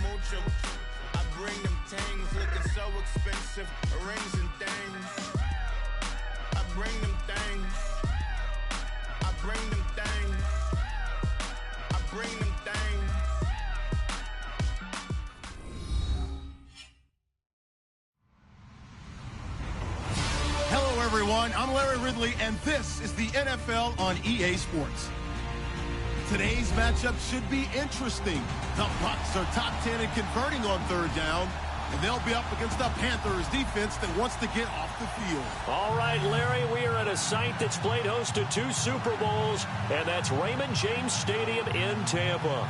mucho. I bring them things looking so expensive, rings and things. I bring them things. I bring them things. I bring them things. Hello, everyone. I'm Larry Ridley, and this is the NFL on EA Sports. Today's matchup should be interesting. The Bucs are top 10 in converting on third down, and they'll be up against the Panthers defense that wants to get off the field. All right, Larry, we are at a site that's played host to 2 Super Bowls, and that's Raymond James Stadium in Tampa.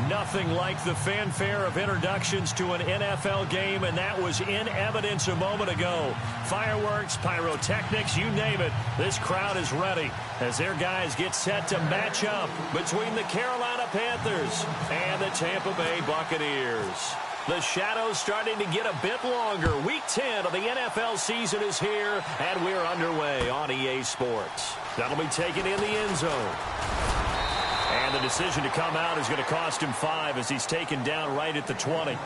Nothing like the fanfare of introductions to an NFL game, and that was in evidence a moment ago. Fireworks, pyrotechnics, you name it. This crowd is ready as their guys get set to match up between the Carolina Panthers and the Tampa Bay Buccaneers. The shadow's starting to get a bit longer. Week 10 of the NFL season is here, and we're underway on EA Sports. That'll be taken in the end zone. And the decision to come out is going to cost him 5 as he's taken down right at the 20.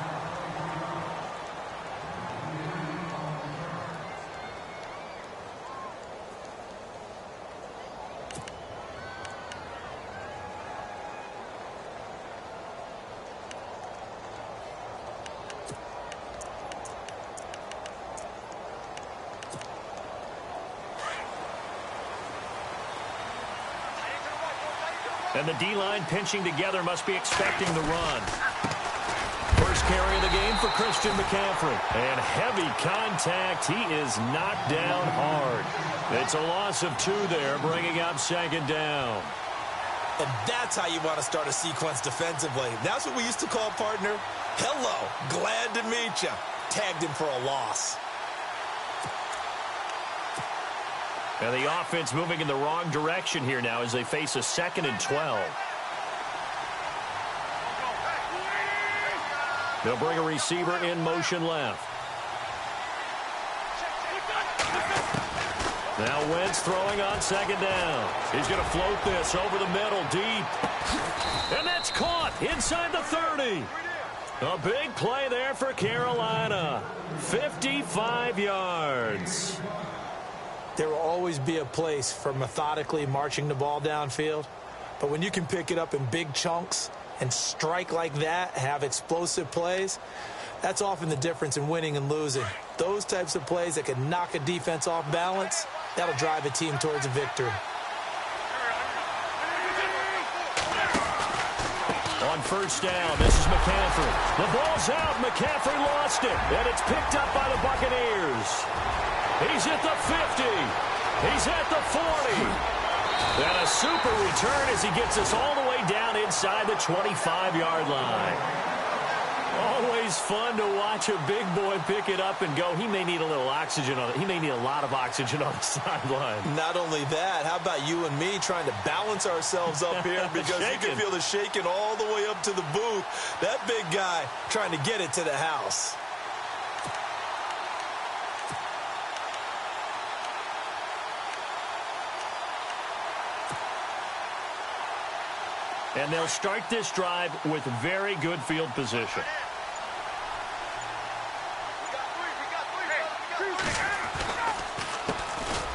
And the D-line pinching together must be expecting the run. First carry of the game for Christian McCaffrey. And heavy contact. He is knocked down hard. It's a loss of 2 there, bringing up second down. And that's how you want to start a sequence defensively. That's what we used to call, partner, hello, glad to meet you. Tagged him for a loss. And the offense moving in the wrong direction here now as they face a 2nd and 12. They'll bring a receiver in motion left. Now Wentz throwing on 2nd down. He's going to float this over the middle deep. And that's caught inside the 30. A big play there for Carolina. 55 yards. There will always be a place for methodically marching the ball downfield. But when you can pick it up in big chunks and strike like that, have explosive plays, that's often the difference in winning and losing. Those types of plays that can knock a defense off balance, that'll drive a team towards a victory. On first down, this is McCaffrey. The ball's out. McCaffrey lost it. And it's picked up by the Buccaneers. He's at the 50. He's at the 40. And a super return as he gets us all the way down inside the 25-yard line. Always fun to watch a big boy pick it up and go. He may need a little oxygen on it. He may need a lot of oxygen on the sideline. Not only that, how about you and me trying to balance ourselves up here because you can feel the shaking all the way up to the booth. That big guy trying to get it to the house. And they'll start this drive with very good field position.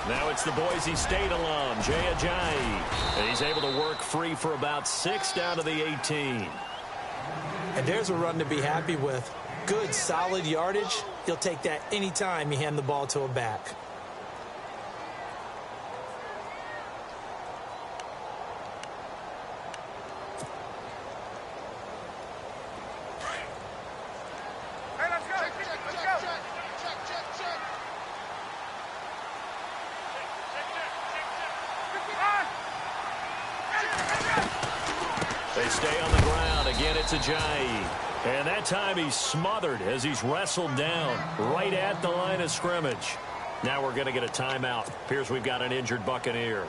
Now it's the Boise State alum, Jay Ajayi. And he's able to work free for about 6 down to the 18. And there's a run to be happy with. Good, solid yardage. You'll take that anytime you hand the ball to a back. They stay on the ground. Again, it's Ajayi. And that time he's smothered as he's wrestled down right at the line of scrimmage. Now we're going to get a timeout. Appears we've got an injured Buccaneer.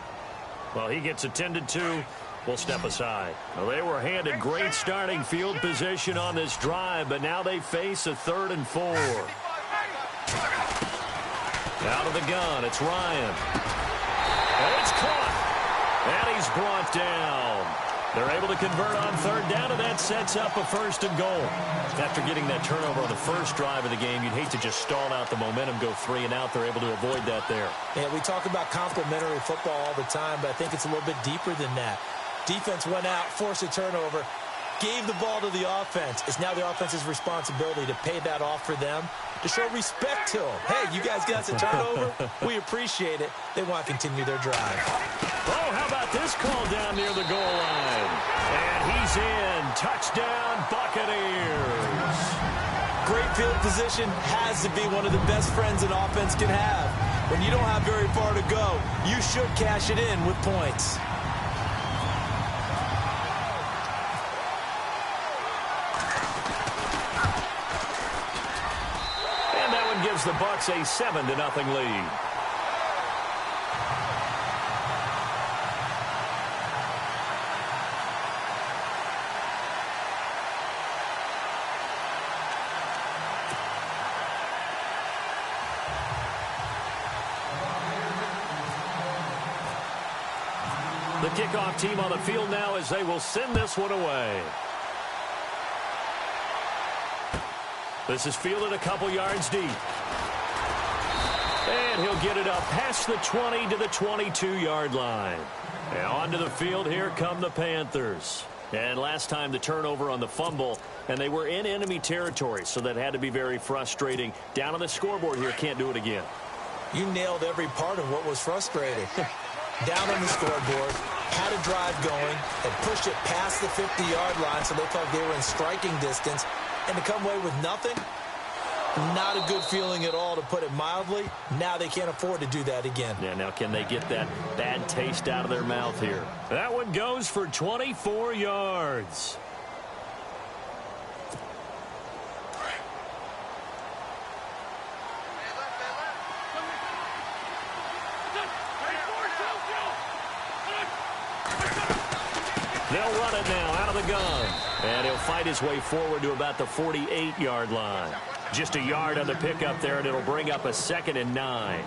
Well, he gets attended to. We'll step aside. Well, they were handed great starting field position on this drive, but now they face a 3rd and 4. Out of the gun, it's Ryan. And it's caught. And he's brought down. They're able to convert on third down, and that sets up a 1st and goal. After getting that turnover on the first drive of the game, you'd hate to just stall out the momentum, go 3 and out. They're able to avoid that there. Yeah, we talk about complementary football all the time, but I think it's a little bit deeper than that. Defense went out, forced a turnover, gave the ball to the offense. It's now the offense's responsibility to pay that off for them, to show respect to them. Hey, you guys got us a turnover. We appreciate it. They want to continue their drive. Oh, how about this call down near the goal line? And he's in. Touchdown, Buccaneers. Great field position has to be one of the best friends an offense can have. When you don't have very far to go, you should cash it in with points. Gives the Bucs a 7-0 lead. The kickoff team on the field now as they will send this one away. This is fielded a couple yards deep. And he'll get it up past the 20 to the 22-yard line. And onto the field, here come the Panthers. And last time the turnover on the fumble, and they were in enemy territory, so that had to be very frustrating. Down on the scoreboard here, can't do it again. You nailed every part of what was frustrating. Down on the scoreboard, had a drive going, and pushed it past the 50-yard line, so they thought they were in striking distance. And to come away with nothing, not a good feeling at all, to put it mildly. Now they can't afford to do that again. Yeah, now can they get that bad taste out of their mouth here? That one goes for 24 yards. They'll run it now out of the gun. And he'll fight his way forward to about the 48-yard line. Just a yard on the pickup there, and it'll bring up a 2nd and 9.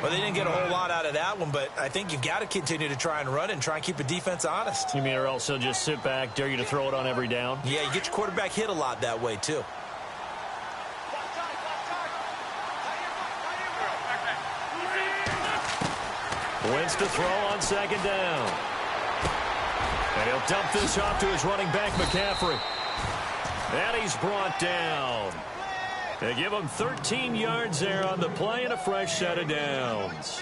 Well, they didn't get a whole lot out of that one, but I think you've got to continue to try and run it and try and keep the defense honest. You mean or else he'll just sit back, dare you to throw it on every down? Yeah, you get your quarterback hit a lot that way, too. Wentz to throw on 2nd down. And he'll dump this off to his running back, McCaffrey. And he's brought down. They give him 13 yards there on the play and a fresh set of downs.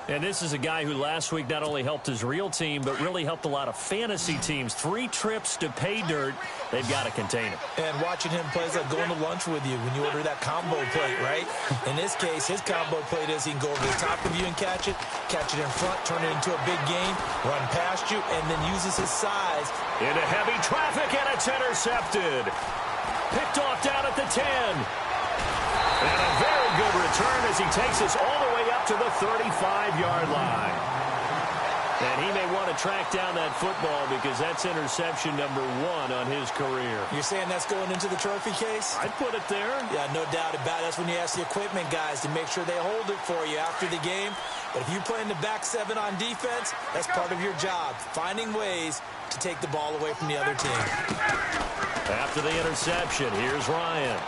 And this is a guy who last week not only helped his real team, but really helped a lot of fantasy teams. 3 trips to pay dirt. They've got to contain him. And watching him play is like going to lunch with you when you order that combo plate, right? In this case, his combo plate is he can go over the top of you and catch it in front, turn it into a big gain, run past you, and then uses his size. Into heavy traffic, and it's intercepted. Picked off down at the 10. And a very good return as he takes us all the way up to the 35-yard line. And he may want to track down that football because that's interception number 1 on his career. You're saying that's going into the trophy case? I'd put it there. Yeah, no doubt about it. That's when you ask the equipment guys to make sure they hold it for you after the game. But if you play in the back 7 on defense, that's part of your job, finding ways to take the ball away from the other team. After the interception, here's Ryan.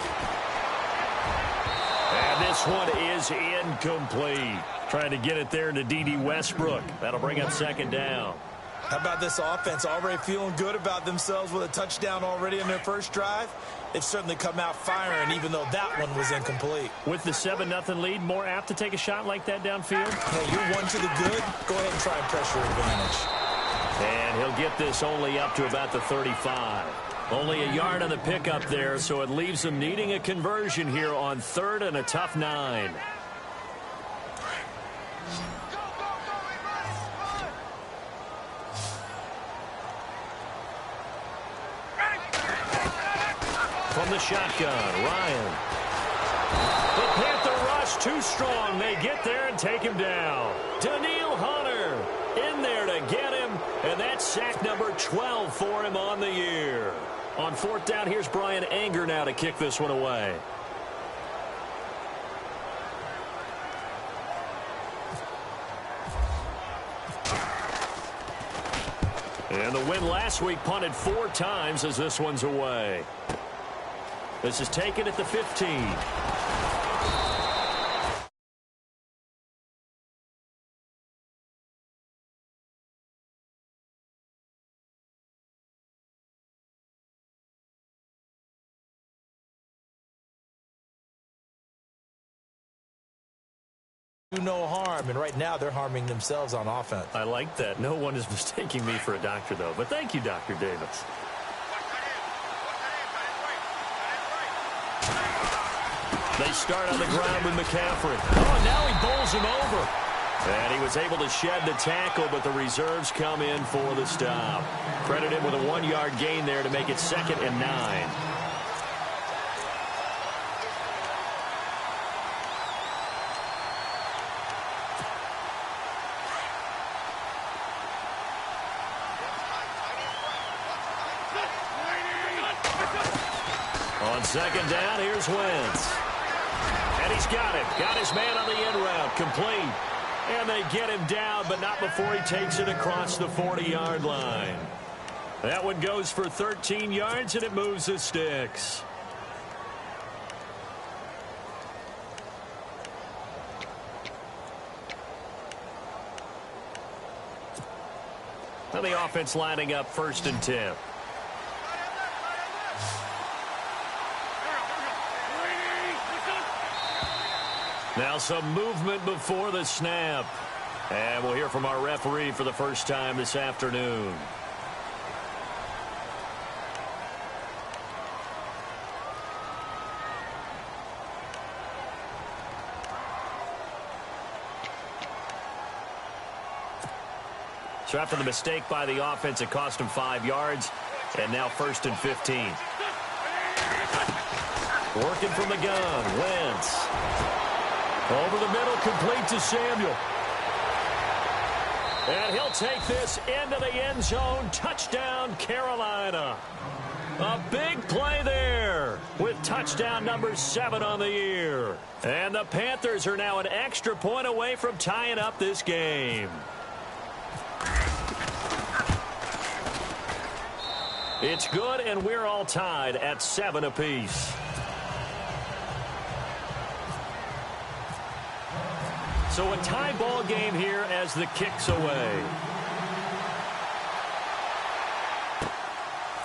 And this one is incomplete. Trying to get it there to D.D. Westbrook. That'll bring up 2nd down. How about this offense already feeling good about themselves with a touchdown already in their first drive? They've certainly come out firing, even though that one was incomplete. With the 7-0 lead, more apt to take a shot like that downfield? Hey, you're 1 to the good. Go ahead and try and press your advantage. And he'll get this only up to about the 35. Only a yard on the pickup there, so it leaves them needing a conversion here on 3rd and a tough 9. From the shotgun, Ryan. The Panther rush too strong. They get there and take him down. Danielle Hunter in there to get him, and that's sack number 12 for him on the year. On 4th down, here's Brian Anger now to kick this one away. And the win last week punted 4 times as this one's away. This is taken at the 15. Do no harm, and right now they're harming themselves on offense. I like that. No one is mistaking me for a doctor, though. But thank you, Dr. Davis. They start on the ground with McCaffrey. Oh, now he bowls him over. And he was able to shed the tackle, but the reserves come in for the stop. Credit him with a 1-yard gain there to make it 2nd and 9. On 2nd down, here's Wentz. And he's got it. Got his man on the end route. Complete. And they get him down, but not before he takes it across the 40-yard line. That one goes for 13 yards, and it moves the sticks. And the offense lining up 1st and 10. Now some movement before the snap. And we'll hear from our referee for the first time this afternoon. So after the mistake by the offense, it cost him 5 yards. And now 1st and 15. Working from the gun, Wentz. Over the middle, complete to Samuel. And he'll take this into the end zone. Touchdown, Carolina. A big play there with touchdown number 7 on the year. And the Panthers are now an extra point away from tying up this game. It's good, and we're all tied at 7 apiece. So a tie ball game here as the kick's away.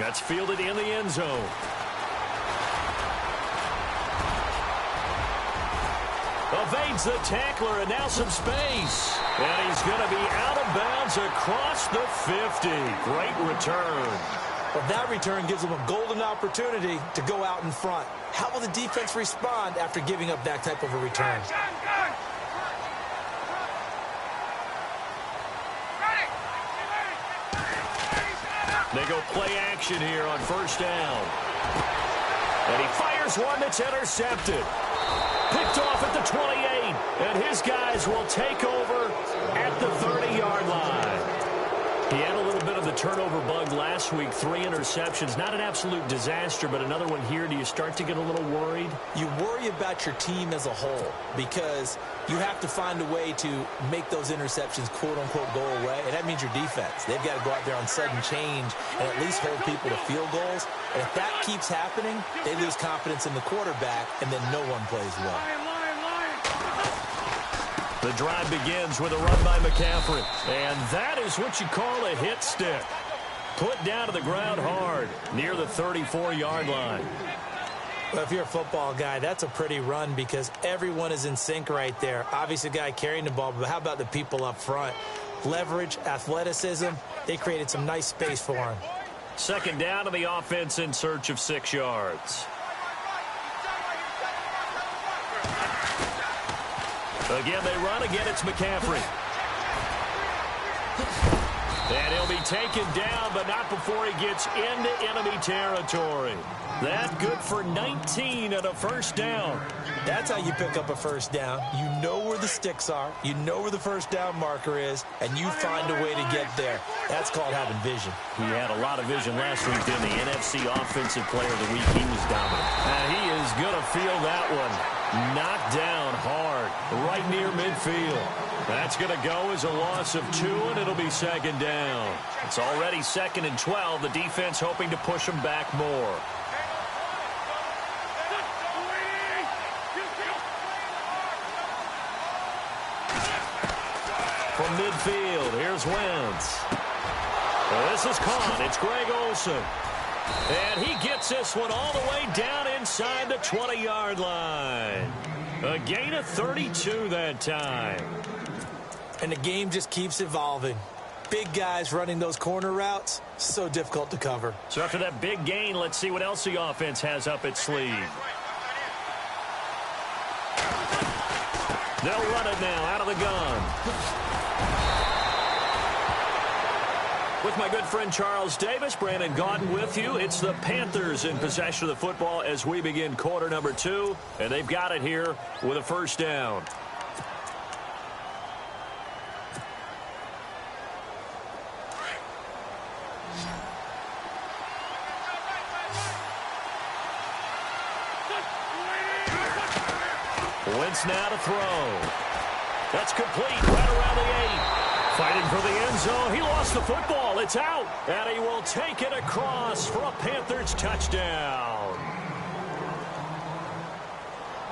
That's fielded in the end zone. Evades the tackler, and now some space. And he's going to be out of bounds across the 50. Great return. Well, that return gives them a golden opportunity to go out in front. How will the defense respond after giving up that type of a return? They go play action here on 1st down. And he fires one that's intercepted. Picked off at the 28. And his guys will take over at the 30-yard line. He had a little bit of the turnover bug last week. 3 interceptions. Not an absolute disaster, but another one here. Do you start to get a little worried? You worry about your team as a whole because you have to find a way to make those interceptions, quote-unquote, go away. And that means your defense. They've got to go out there on sudden change and at least hold people to field goals. And if that keeps happening, they lose confidence in the quarterback, and then no one plays well. The drive begins with a run by McCaffrey. And that is what you call a hit stick. Put down to the ground hard near the 34-yard line. Well, if you're a football guy, that's a pretty run because everyone is in sync right there. Obviously, the guy carrying the ball, but how about the people up front? Leverage, athleticism, they created some nice space for him. 2nd down to the offense in search of 6 yards. Again, they run. Again, it's McCaffrey. And he'll be taken down, but not before he gets into enemy territory. That good for 19 and a 1st down. That's how you pick up a 1st down. You know where the sticks are. You know where the 1st down marker is, and you find a way to get there. That's called having vision. He had a lot of vision last week, didn't he? NFC Offensive Player of the Week. He was dominant. And he is going to feel that one. Knocked down hard, right near midfield. That's going to go as a loss of 2, and it'll be second down. It's already 2nd and 12. The defense hoping to push them back more. From midfield, here's Wentz. Well, this is caught. It's Greg Olsen. And he gets this one all the way down inside the 20-yard line. A gain of 32 that time. And the game just keeps evolving. Big guys running those corner routes, so difficult to cover. So after that big gain, let's see what else the offense has up its sleeve. They'll run it now out of the gun. With my good friend Charles Davis, Brandon Gaudin with you. It's the Panthers in possession of the football as we begin quarter number 2. And they've got it here with a first down. Wentz now to throw. That's complete right around the 8. Fighting for the end zone. He lost the football. It's out. And he will take it across for a Panthers touchdown.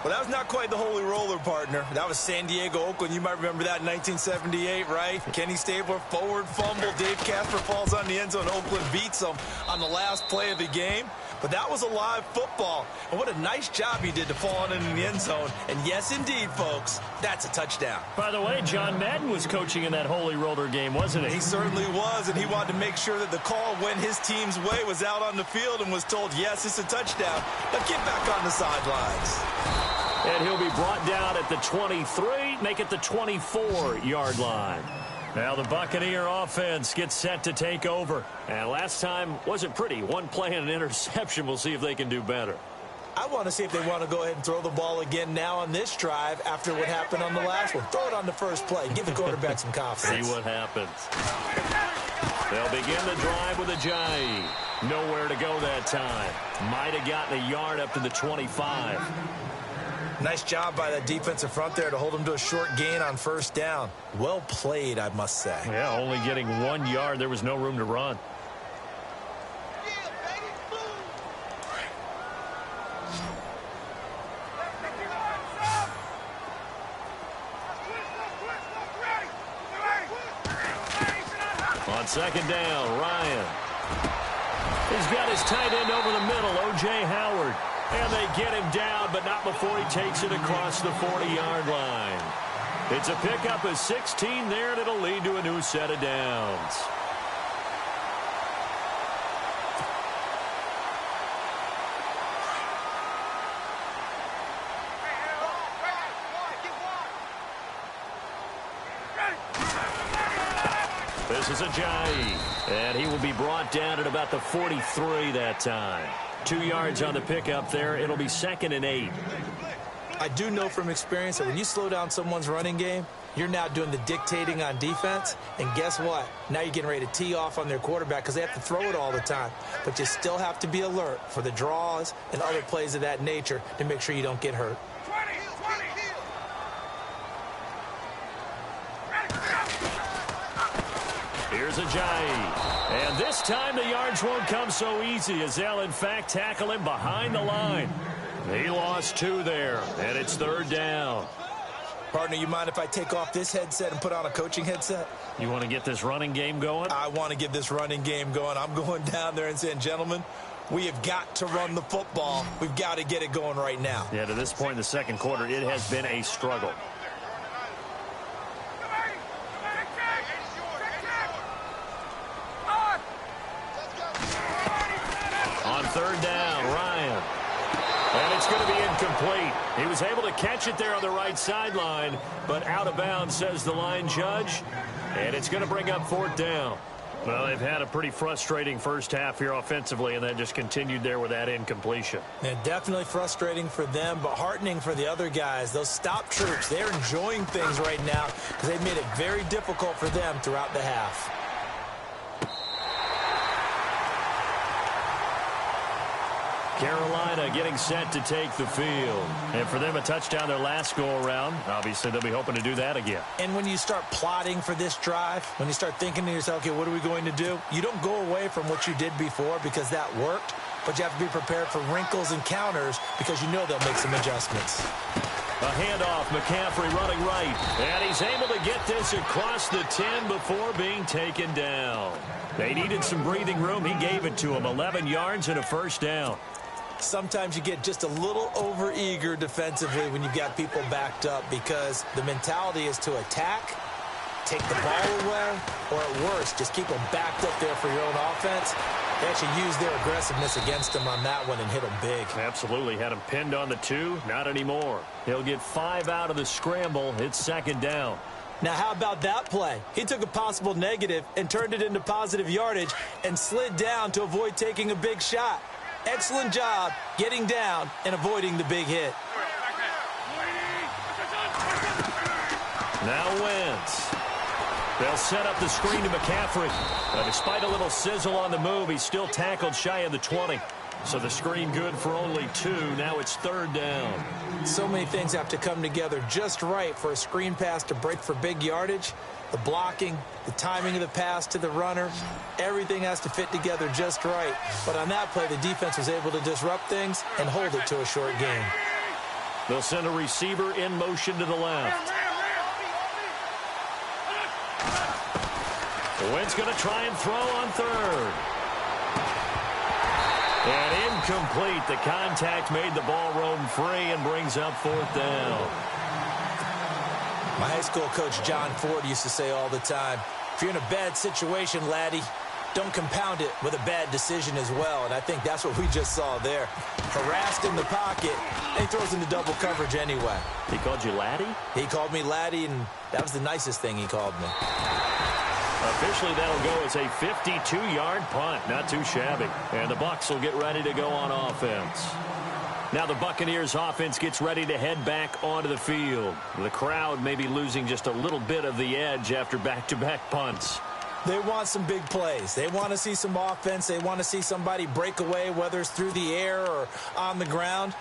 Well, that was not quite the holy roller, partner. That was San Diego, Oakland. You might remember that in 1978, right? Kenny Stabler, forward fumble. Dave Casper falls on the end zone. Oakland beats him on the last play of the game. But that was a live football. And what a nice job he did to fall on it in the end zone. And yes, indeed, folks, that's a touchdown. By the way, John Madden was coaching in that holy roller game, wasn't he? He certainly was, and he wanted to make sure that the call went his team's way, was out on the field and was told, yes, it's a touchdown, but get back on the sidelines. And he'll be brought down at the 23, make it the 24-yard line. Now the Buccaneer offense gets set to take over. And last time wasn't pretty. One play and an interception. We'll see if they can do better. I want to see if they want to go ahead and throw the ball again now on this drive after what happened on the last one. Throw it on the first play. Give the quarterback some confidence. See what happens. They'll begin the drive with Ajayi. Nowhere to go that time. Might have gotten a yard up to the 25. Nice job by that defensive front there to hold him to a short gain on first down. Well played, I must say. Yeah, only getting 1 yard. There was no room to run. On second down, Ryan. He's got his tight end over the middle, O.J. Howard. And they get him down, but not before he takes it across the 40-yard line. It's a pickup of 16 there, and it'll lead to a new set of downs. This is Ajayi, and he will be brought down at about the 43 that time. 2 yards on the pickup there. It'll be 2nd and 8. I do know from experience that when you slow down someone's running game, you're now doing the dictating on defense. And guess what? Now you're getting ready to tee off on their quarterback because they have to throw it all the time. But you still have to be alert for the draws and other plays of that nature to make sure you don't get hurt. Here's Ajayi. And this time the yards won't come so easy as they'll, in fact, tackle him behind the line. He lost 2 there, and it's 3rd down. Partner, you mind if I take off this headset and put on a coaching headset? You want to get this running game going? I want to get this running game going. I'm going down there and saying, gentlemen, we have got to run the football. We've got to get it going right now. Yeah, to this point in the second quarter, it has been a struggle. On 3rd down, Ryan. And it's going to be incomplete. He was able to catch it there on the right sideline, but out of bounds, says the line judge. And it's going to bring up 4th down. Well, they've had a pretty frustrating first half here offensively, and then just continued there with that incompletion. Yeah, definitely frustrating for them, but heartening for the other guys. Those stop troops, they're enjoying things right now because they've made it very difficult for them throughout the half. Carolina getting set to take the field. And for them, a touchdown their last go-around. Obviously, they'll be hoping to do that again. And when you start plotting for this drive, when you start thinking to yourself, okay, what are we going to do? You don't go away from what you did before because that worked, but you have to be prepared for wrinkles and counters because you know they'll make some adjustments. A handoff, McCaffrey running right, and he's able to get this across the 10 before being taken down. They needed some breathing room. He gave it to them, 11 yards and a first down. Sometimes you get just a little over-eager defensively when you've got people backed up because the mentality is to attack, take the ball away, or at worst, just keep them backed up there for your own offense. They actually used their aggressiveness against him on that one and hit him big. Absolutely. Had him pinned on the 2. Not anymore. He'll get 5 out of the scramble. It's second down. Now, how about that play? He took a possible negative and turned it into positive yardage and slid down to avoid taking a big shot. Excellent job getting down and avoiding the big hit. Now Wentz. They'll set up the screen to McCaffrey. But despite a little sizzle on the move, he's still tackled shy of the 20. So the screen good for only 2. Now it's third down. So many things have to come together just right for a screen pass to break for big yardage. The blocking, the timing of the pass to the runner, everything has to fit together just right. But on that play, the defense was able to disrupt things and hold it to a short game. They'll send a receiver in motion to the left. Wentz going to try and throw on third. And incomplete. The contact made the ball roam free and brings up fourth down. My high school coach, John Ford, used to say all the time, if you're in a bad situation, laddie, don't compound it with a bad decision as well. And I think that's what we just saw there. Harassed in the pocket, and he throws into double coverage anyway. He called you laddie? He called me laddie, and that was the nicest thing he called me. Officially, that'll go as a 52-yard punt. Not too shabby. And the Bucs will get ready to go on offense. Now the Buccaneers offense gets ready to head back onto the field. The crowd may be losing just a little bit of the edge after back-to-back punts. They want some big plays. They want to see some offense. They want to see somebody break away, whether it's through the air or on the ground.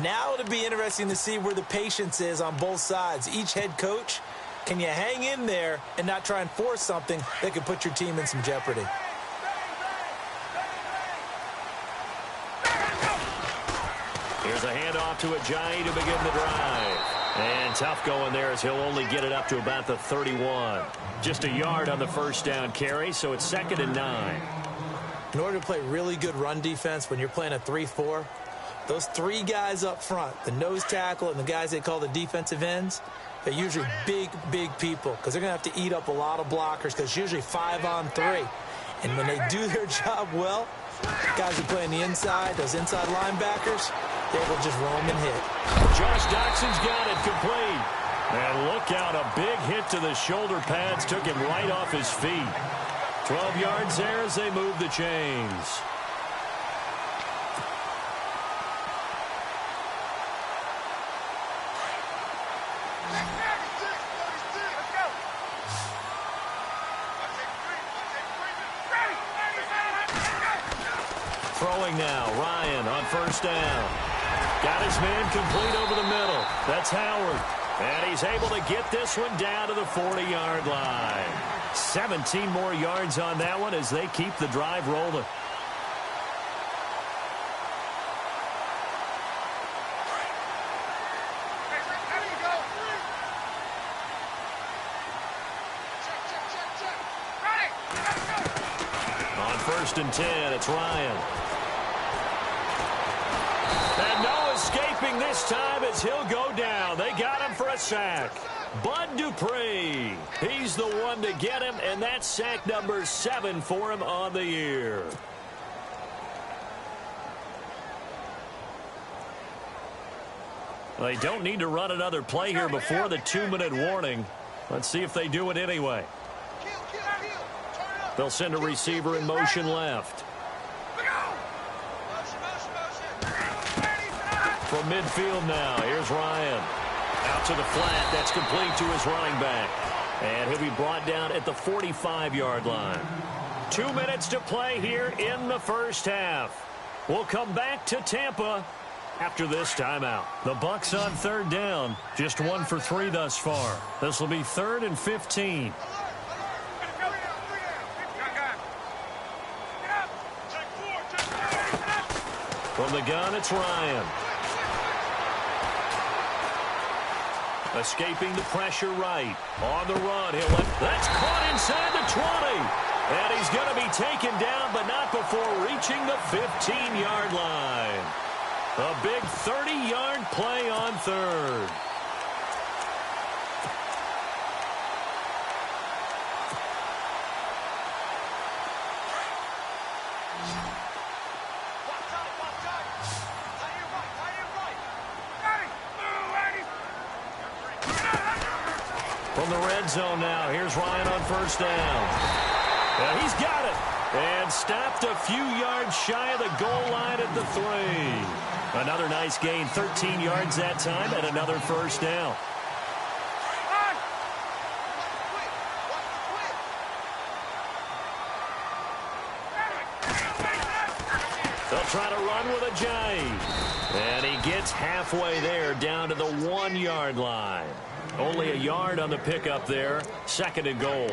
Now it'll be interesting to see where the patience is on both sides. Each head coach, can you hang in there and not try and force something that could put your team in some jeopardy? Here's a handoff to Ajayi to begin the drive. And tough going there as he'll only get it up to about the 31. Just a yard on the first down carry, so it's 2nd and 9. In order to play really good run defense when you're playing a 3-4, those 3 guys up front, the nose tackle and the guys they call the defensive ends, they're usually big people because they're going to have to eat up a lot of blockers because it's usually 5-on-3. And when they do their job well, guys who play on the inside, those inside linebackers, they will just roam and hit. Josh Doxson's got it complete. And look out, a big hit to the shoulder pads took him right off his feet. 12 yards there as they move the chains. Throwing now, Ryan on first down. Got his man complete over the middle. That's Howard. And he's able to get this one down to the 40-yard line. 17 more yards on that one as they keep the drive rolling. On 1st and 10, it's Ryan. And no escaping this time as he'll go down. They got him for a sack. Bud Dupree. He's the one to get him, and that's sack number 7 for him on the year. They don't need to run another play here before the 2-minute warning. Let's see if they do it anyway. They'll send a receiver in motion left. From midfield now, here's Ryan. Out to the flat, that's complete to his running back. And he'll be brought down at the 45-yard line. 2 minutes to play here in the first half. We'll come back to Tampa After this timeout, the Bucs on third down, just 1 for 3 thus far. This will be 3rd and 15. From the gun, it's Ryan. Escaping the pressure right. On the run, that's caught inside the 20. And he's going to be taken down, but not before reaching the 15-yard line. A big 30-yard play on third. From the red zone now, here's Ryan on first down. And he's got it. And stopped a few yards shy of the goal line at the 3. Another nice gain, 13 yards that time, and another first down. They'll try to run with Ajayi. And he gets halfway there, down to the 1-yard line. Only a yard on the pickup there, 2nd and goal.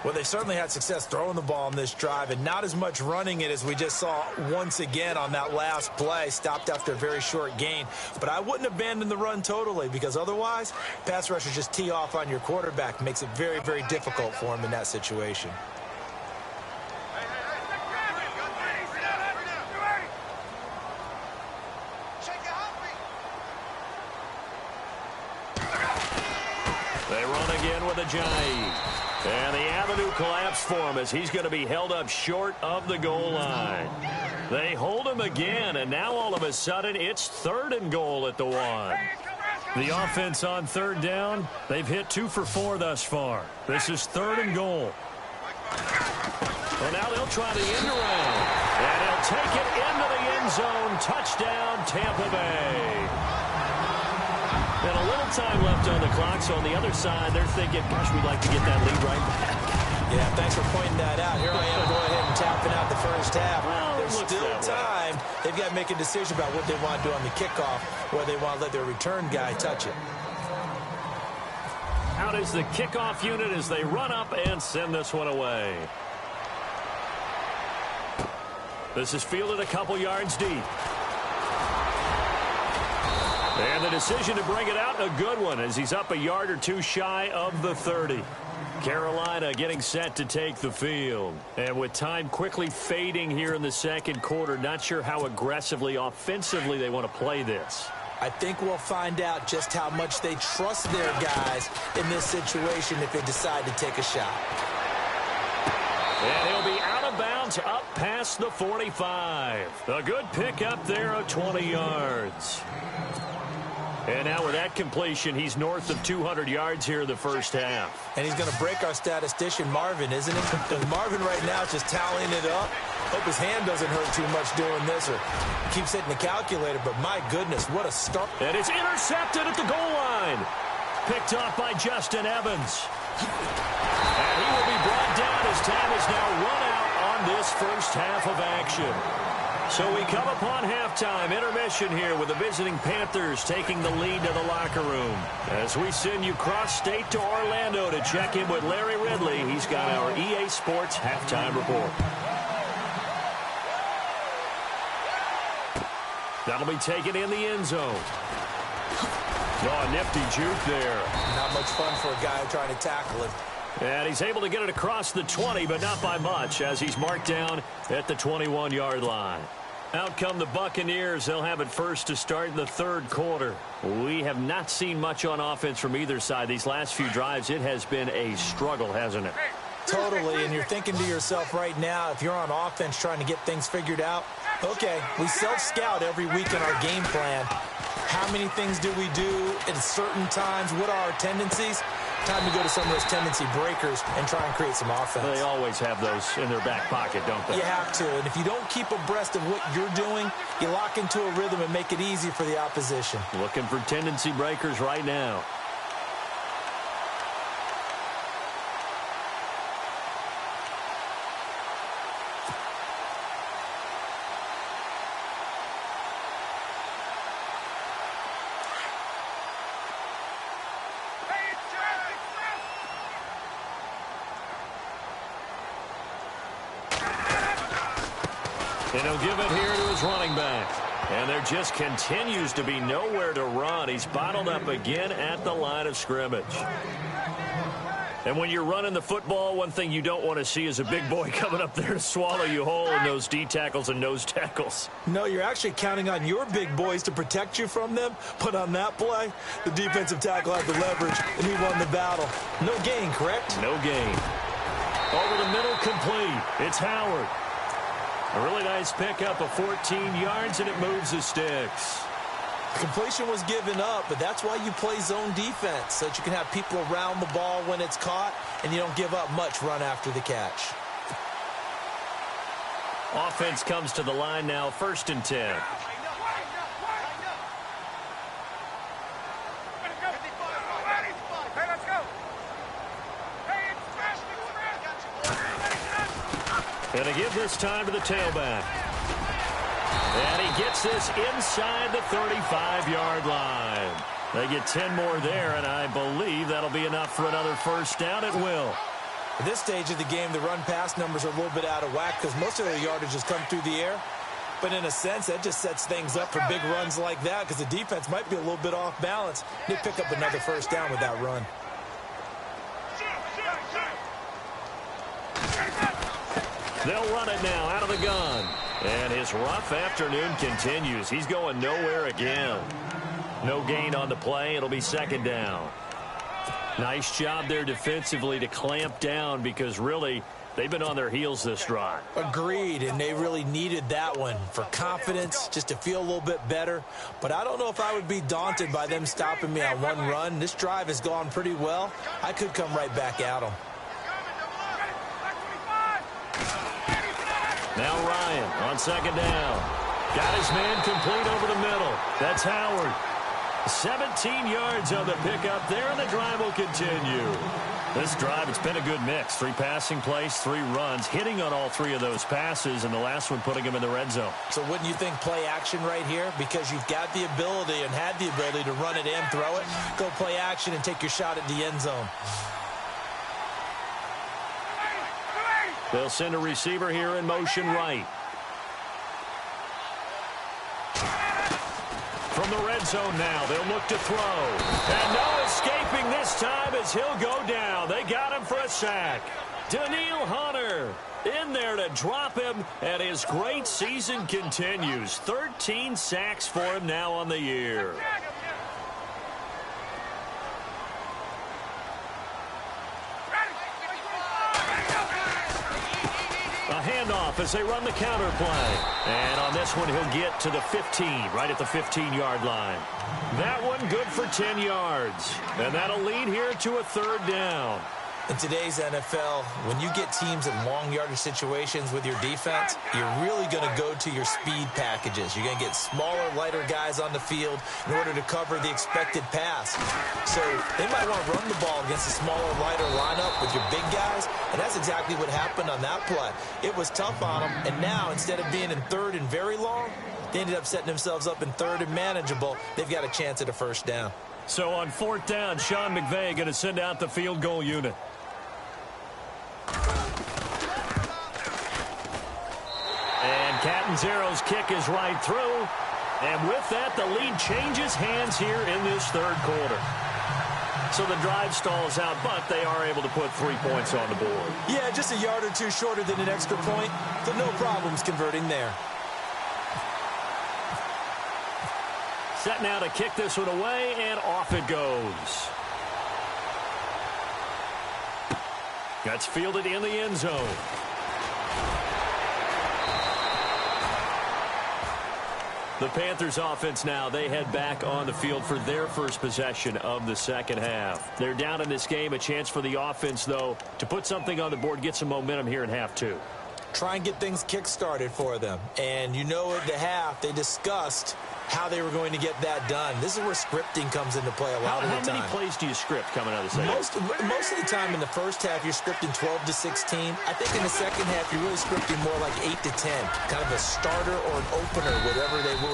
Well, they certainly had success throwing the ball on this drive and not as much running it as we just saw once again on that last play. Stopped after a very short gain. But I wouldn't abandon the run totally, because otherwise, pass rushers just tee off on your quarterback. Makes it very, very difficult for him in that situation. They run again with Ajayi. And the avenue collapsed for him as he's going to be held up short of the goal line. They hold him again, and now all of a sudden it's 3rd and goal at the 1. The offense on third down, they've hit 2 for 4 thus far. This is 3rd and goal. And now they'll try the end around. And he'll take it into the end zone. Touchdown, Tampa Bay. And a little time left on the clock, so on the other side, they're thinking, gosh, we'd like to get that lead right back. Yeah, thanks for pointing that out. Here I am going ahead and tapping out the first half. Well, there's still time. They've got to make a decision about what they want to do on the kickoff, whether they want to let their return guy touch it. Out is the kickoff unit as they run up and send this one away. This is fielded a couple yards deep. And the decision to bring it out, a good one, as he's up a yard or 2 shy of the 30. Carolina getting set to take the field. And with time quickly fading here in the second quarter, not sure how aggressively, offensively they want to play this. I think we'll find out just how much they trust their guys in this situation if they decide to take a shot. And he'll be out of bounds up past the 45. A good pick up there of 20 yards. And now with that completion, he's north of 200 yards here in the first half. And he's going to break our statistician, Marvin, isn't he? Because Marvin right now is just tallying it up. Hope his hand doesn't hurt too much doing this or keeps hitting the calculator. But my goodness, what a start. And it's intercepted at the goal line. Picked off by Justin Evans. And he will be brought down as time is now run out on this first half of action. So we come upon halftime, intermission here with the visiting Panthers taking the lead to the locker room. As we send you cross-state to Orlando to check in with Larry Ridley, he's got our EA Sports halftime report. That'll be taken in the end zone. Oh, a nifty juke there. Not much fun for a guy trying to tackle him. And he's able to get it across the 20, but not by much, as he's marked down at the 21-yard line. Out come the Buccaneers. They'll have it first to start in the third quarter. We have not seen much on offense from either side. These last few drives, it has been a struggle, hasn't it? Totally, and you're thinking to yourself right now, if you're on offense trying to get things figured out, okay, we self-scout every week in our game plan. How many things do we do at certain times? What are our tendencies? Time to go to some of those tendency breakers and try and create some offense. They always have those in their back pocket, don't they? You have to, and if you don't keep abreast of what you're doing, you lock into a rhythm and make it easy for the opposition. Looking for tendency breakers right now. And he'll give it here to his running back. And there just continues to be nowhere to run. He's bottled up again at the line of scrimmage. And when you're running the football, one thing you don't want to see is a big boy coming up there to swallow you whole in those D tackles and nose tackles. No, you're actually counting on your big boys to protect you from them. But on that play, the defensive tackle had the leverage, and he won the battle. No gain, correct? No gain. Over the middle, complete. It's Howard. A really nice pickup of 14 yards, and it moves the sticks. Completion was given up, but that's why you play zone defense, so that you can have people around the ball when it's caught, and you don't give up much run after the catch. Offense comes to the line now, 1st and 10. And to give this time to the tailback. And he gets this inside the 35-yard line. They get 10 more there, and I believe that'll be enough for another first down. It will. At this stage of the game, the run-pass numbers are a little bit out of whack because most of their yardage has come through the air. But in a sense, that just sets things up for big runs like that because the defense might be a little bit off balance. They pick up another first down with that run. They'll run it now out of the gun. And his rough afternoon continues. He's going nowhere again. No gain on the play. It'll be 2nd down. Nice job there defensively to clamp down because really they've been on their heels this drive. Agreed, and they really needed that one for confidence, just to feel a little bit better. But I don't know if I would be daunted by them stopping me on one run. This drive has gone pretty well. I could come right back at them. Now Ryan on 2nd down. Got his man complete over the middle. That's Howard. 17 yards on the pickup there, and the drive will continue. This drive, it's been a good mix. 3 passing plays, 3 runs, hitting on all 3 of those passes, and the last one putting him in the red zone. So wouldn't you think play action right here? Because you've got the ability and had the ability to run it and throw it. Go play action and take your shot at the end zone. They'll send a receiver here in motion right. From the red zone now, they'll look to throw. And no escaping this time as he'll go down. They got him for a sack. Danielle Hunter in there to drop him, and his great season continues. 13 sacks for him now on the year. A handoff as they run the counter play. And on this one, he'll get to the 15, right at the 15-yard line. That one good for 10 yards. And that'll lead here to a 3rd down. In today's NFL, when you get teams in long yardage situations with your defense, you're really going to go to your speed packages. You're going to get smaller, lighter guys on the field in order to cover the expected pass. So they might want to run the ball against a smaller, lighter lineup with your big guys, and that's exactly what happened on that play. It was tough on them, and now instead of being in 3rd and very long, they ended up setting themselves up in 3rd and manageable. They've got a chance at a first down. So on 4th down, Sean McVay going to send out the field goal unit. And Catanzaro's kick is right through. And with that, the lead changes hands here in this 3rd quarter. So the drive stalls out, but they are able to put 3 points on the board. Yeah, just a yard or 2 shorter than an extra point, so no problems converting there. Set now to kick this one away, and off it goes. That's fielded in the end zone. The Panthers offense now, they head back on the field for their first possession of the 2nd half. They're down in this game. A chance for the offense, though, to put something on the board, get some momentum here in half 2. Try and get things kick-started for them. And you know at the half, they discussed how they were going to get that done. This is where scripting comes into play a lot of the time. How many plays do you script coming out of the second? Most of the time in the first half, you're scripting 12 to 16. I think in the second half, you're really scripting more like 8 to 10. Kind of a starter or an opener,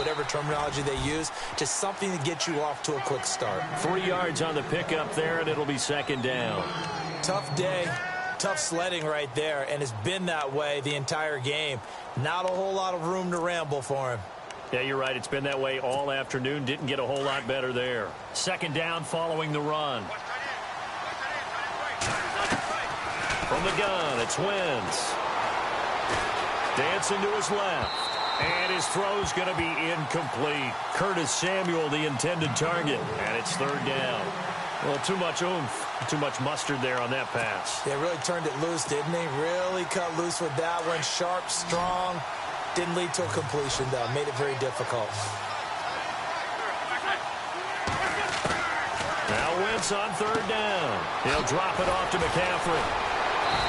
whatever terminology they use, just something to get you off to a quick start. 3 yards on the pickup there, and it'll be 2nd down. Tough day. Tough sledding right there, and it's been that way the entire game. Not a whole lot of room to ramble for him. Yeah, you're right. It's been that way all afternoon. Didn't get a whole lot better there. Second down following the run. From the gun, it's Wentz. Dancing to his left. And his throw's going to be incomplete. Curtis Samuel, the intended target. And it's third down. Well, too much oomph, too much mustard there on that pass. They really turned it loose, didn't he? Really cut loose with that one. Sharp, strong. Didn't lead to a completion, though. Made it very difficult. Now Wentz on third down. He'll drop it off to McCaffrey.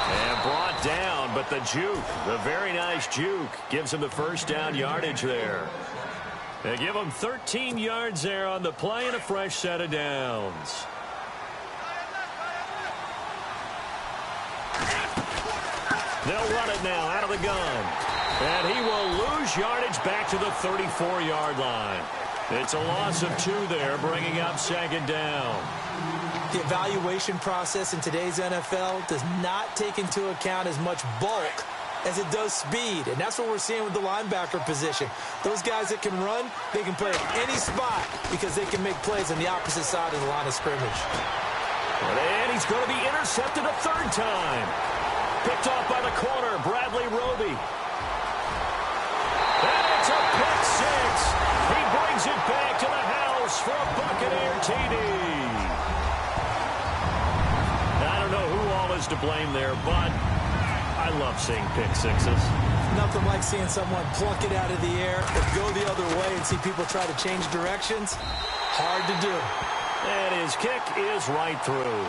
And brought down, but the juke, the very nice juke, gives him the first down yardage there. They give him 13 yards there on the play and a fresh set of downs. They'll run it now out of the gun. And he will lose yardage back to the 34-yard line. It's a loss of 2 there, bringing up second down. The evaluation process in today's NFL does not take into account as much bulk as it does speed. And that's what we're seeing with the linebacker position. Those guys that can run, they can play at any spot because they can make plays on the opposite side of the line of scrimmage. And he's going to be intercepted a third time. Picked off by the corner, Bradley Roby. And it's a pick six. He brings it back to the house for a Buccaneer TD. I don't know who all is to blame there, but I love seeing pick sixes. Nothing like seeing someone plunk it out of the air or go the other way and see people try to change directions. Hard to do. And his kick is right through.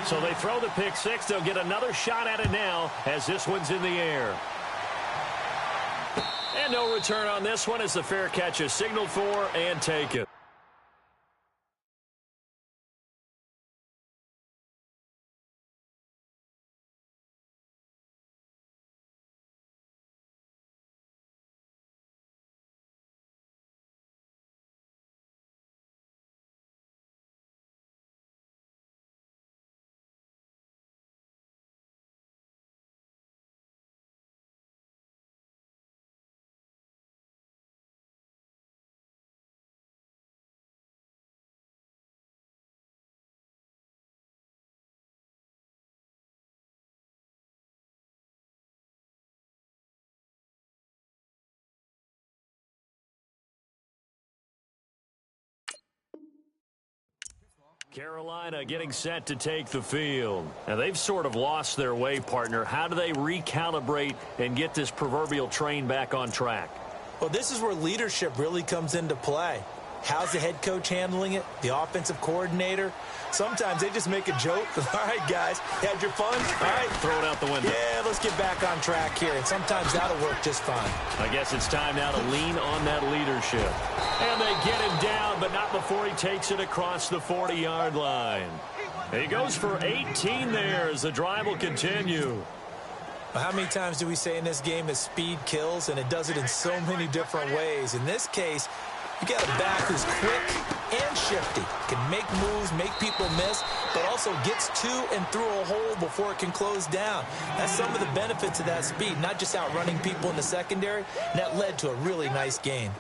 So they throw the pick six. They'll get another shot at it now as this one's in the air. And no return on this one as the fair catch is signaled for and taken. Carolina getting set to take the field. Now, they've sort of lost their way, partner. How do they recalibrate and get this proverbial train back on track? Well, this is where leadership really comes into play. How's the head coach handling it? The offensive coordinator? Sometimes they just make a joke. All right, guys, had your fun? All right. Throw it out the window. Yeah, let's get back on track here. And sometimes that'll work just fine. I guess it's time now to lean on that leadership. And they get him down, but not before he takes it across the 40-yard line. He goes for 18 there as the drive will continue. Well, how many times do we say in this game that speed kills, and it does it in so many different ways? In this case, you got a back who's quick and shifty, can make moves, make people miss, but also gets to and through a hole before it can close down. That's some of the benefits of that speed, not just outrunning people in the secondary, and that led to a really nice gain.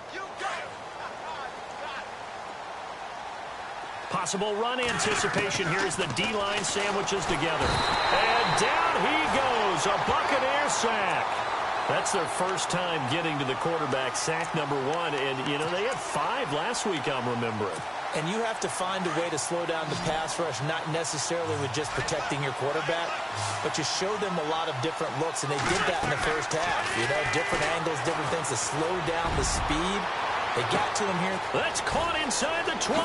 Possible run anticipation here as the D-line sandwiches together. And down he goes, a Buccaneer sack. That's their first time getting to the quarterback, sack number 1. And, you know, they had 5 last week, I'm remembering. And you have to find a way to slow down the pass rush, not necessarily with just protecting your quarterback, but you show them a lot of different looks, and they did that in the first half. You know, different angles, different things to slow down the speed. They got to him here. That's caught inside the 20.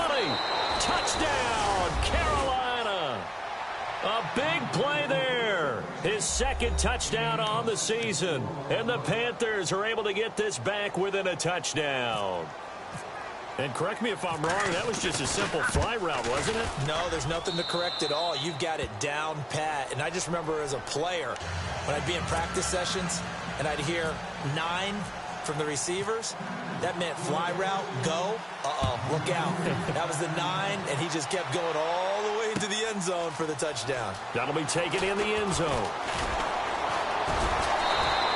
Touchdown, Carolina. A big play there. His second touchdown on the season. And the Panthers are able to get this back within a touchdown. And correct me if I'm wrong, that was just a simple fly route, wasn't it? No, there's nothing to correct at all. You've got it down pat. And I just remember as a player, when I'd be in practice sessions and I'd hear 9, from the receivers, that meant fly route, go. Look out. That was the 9, and he just kept going all the way into the end zone for the touchdown. That'll be taken in the end zone.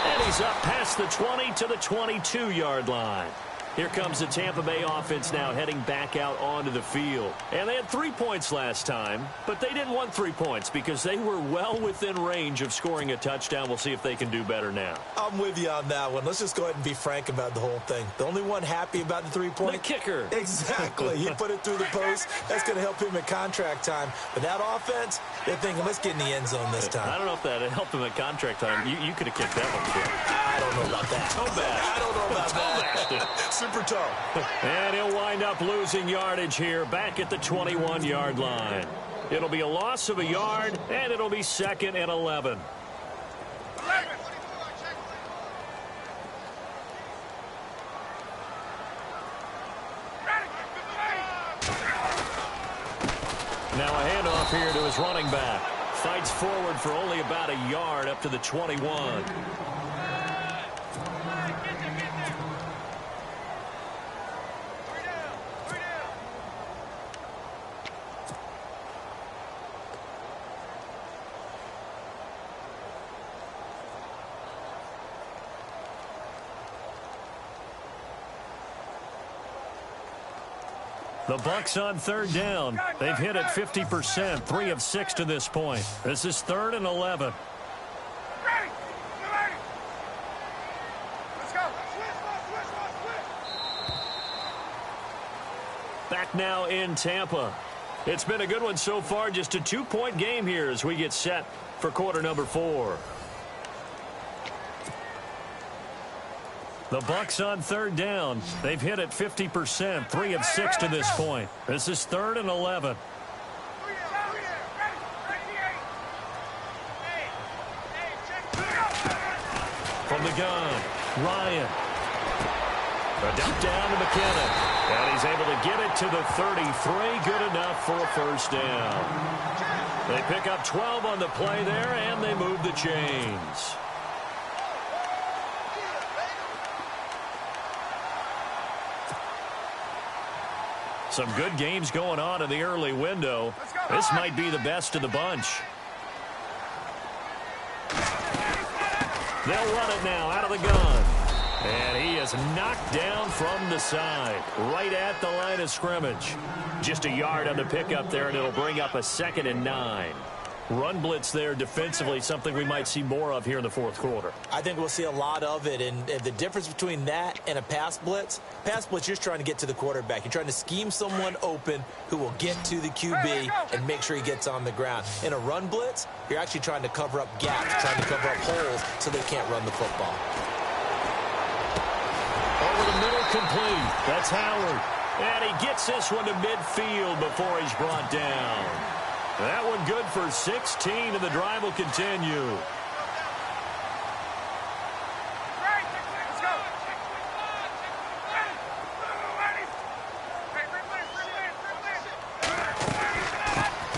And he's up past the 20 to the 22-yard line. Here comes the Tampa Bay offense now heading back out onto the field. And they had 3 points last time, but they didn't want 3 points because they were well within range of scoring a touchdown. We'll see if they can do better now. I'm with you on that one. Let's just go ahead and be frank about the whole thing. The only one happy about the 3-point? The kicker. Exactly. He put it through the post. That's going to help him at contract time. But that offense, they're thinking, let's get in the end zone this time. I don't know if that helped him at contract time. You could have kicked that one too. I don't know about that. Toe bash. I don't know about that. Super toe. And he'll wind up losing yardage here back at the 21-yard line. It'll be a loss of a yard, and it'll be 2nd and 11. Now a handoff here to his running back. Fights forward for only about a yard up to the 21. The Bucs on 3rd down. They've hit it 50%, 3 of 6 to this point. This is 3rd and 11. Back now in Tampa. It's been a good one so far, just a 2-point game here as we get set for quarter number 4. The Bucs on 3rd down. They've hit it 50%, 3 of 6 to this point. This is 3rd and 11. From the gun, Ryan. A dump down to McKinnon. And he's able to get it to the 33. Good enough for a first down. They pick up 12 on the play there, and they move the chains. Some good games going on in the early window. This might be the best of the bunch. They'll run it now out of the gun. And he is knocked down from the side, right at the line of scrimmage. Just a yard on the pickup there, and it'll bring up a 2nd and 9. Run blitz there defensively, something we might see more of here in the 4th quarter. I think we'll see a lot of it, and the difference between that and a pass blitz, you're just trying to get to the quarterback. You're trying to scheme someone open who will get to the QB and make sure he gets on the ground. In a run blitz, you're actually trying to cover up gaps, trying to cover up holes so they can't run the football. Over the middle, complete. That's Howard. And he gets this one to midfield before he's brought down. That one good for 16, and the drive will continue.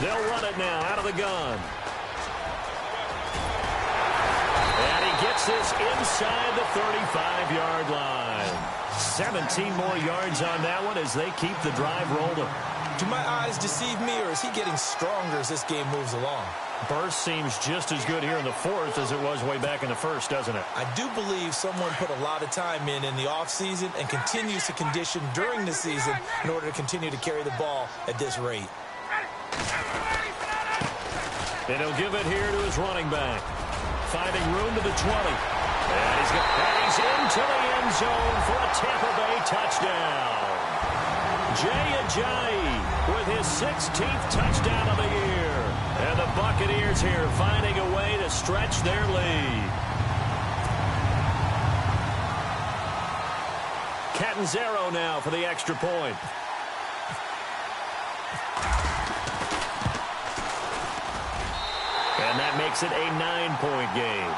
They'll run it now out of the gun. And he gets this inside the 35-yard line. 17 more yards on that one as they keep the drive rolling. Do my eyes deceive me, or is he getting stronger as this game moves along? Burst seems just as good here in the 4th as it was way back in the 1st, doesn't it? I do believe someone put a lot of time in the offseason and continues to condition during the season in order to continue to carry the ball at this rate. And he'll give it here to his running back. Finding room to the 20. And he's into the end zone for a Tampa Bay touchdown. Jay Ajayi with his 16th touchdown of the year. And the Buccaneers here finding a way to stretch their lead. Catanzaro now for the extra point. And that makes it a 9-point game.